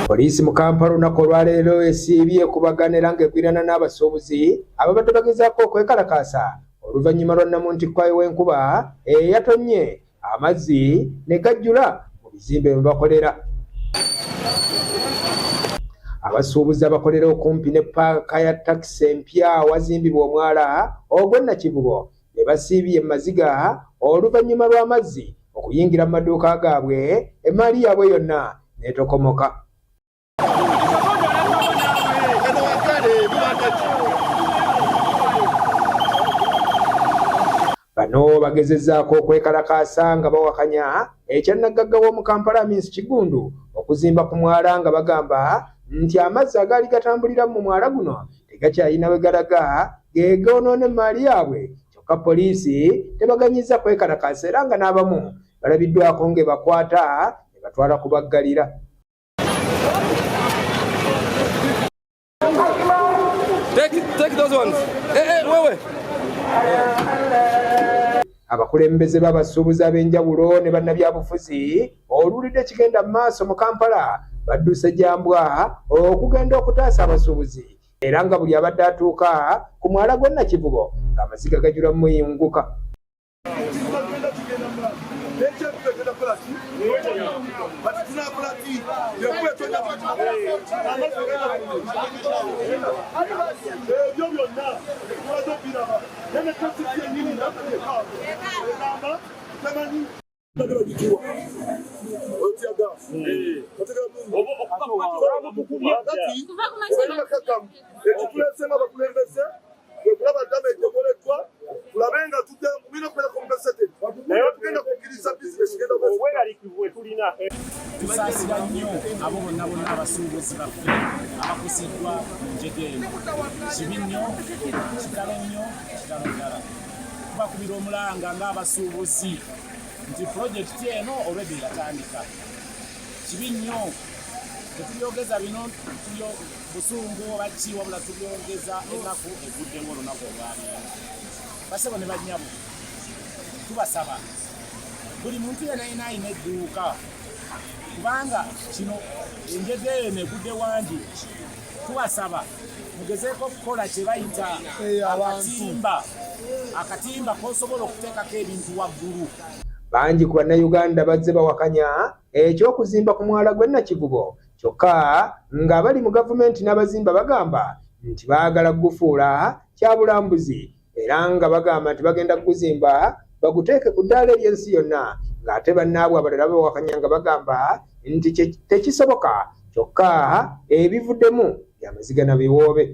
Poliisi mu Kampala olunaku olwaleero esiibye kubaganira ng'egwirana n'abasuubuzi ababadde bagezaako okwekalakaasa oluvannyuma lwa Namuntikwayo w'enkuba eyatonnye amazzi ne gajjula mu bizimbe bye bakolera. Abasuubuzi abakolera okumpi ne paaka ya takisi empya awazimbibwa omwala ogw'Nakivubo ne basiibye emaziga oluvannyuma lw'amazzi okuyingira mu maduuka gaabwe, emmaali yaabwe yonna n'etokomoka. Bano bagezezzaako okwekalakaasa nga bawakanya ekyannaggagga w'omu Kampala Amisi Kigundu okuzimba ku mwala nga bagamba nti amazzi agaali gatambulira mu mwala guno tegakyalina we galaga geegoonoona emmaali yaabwe. Kyokka poliisi tebaganyizza kwekalakaasa era nga n'abamu balabiddwako ng'ebakwata ne batwala kubaggalira. Take those ones. Wewe. Abakulembeze b'abasuubuzi ab'enjawulo ne bannabyabufuzi oluwulidde kigenda mu maaso mu Kampala badduse jambwa okugenda okutaasa abasuubuzi era nga buli abadde atuuka ku mwala gw'Nakivubo ng'amaziga gajula mu muyinguka. Tusaasira nnyo abo bonna abasuubuzi baffe abakusiddwa mu njege eno. Kibi nnyo, kitalo nnyo, kitalo ddala. Tubakubira omulanga ng'abasuubuzi nti pulojekiti eno olwedde yatandika. Kibi nnyo, tetubyogeza bino busungu oba ki wabula tubyogeza ennaku eguddemu olunaku olwaleero. Basebo ne bannyabo, tubasaba buli muntu yenna alina edduuka kubanga kino enjege eno egudde wangi. Tubasaba mugezeeko okukola kye bayita akatimba k'osobola okuteekako ebintu waggulu. Bangi ku bannayuganda bazze bawakanya eky'okuzimba ku mwala gw'Nakivubo, kyokka ng'abali mu gavumenti n'abazimba bagamba nti baagala gufuula kyabulambuzi era nga bagamba nti bagenda kuguzimba baguteeke ku ddaala ery'ensi yonna, ng'ate bannaabwe abalala bawakanya nga bagamba nti tekisoboka kyokka ebivuddemu by'amaziga na biwoobe.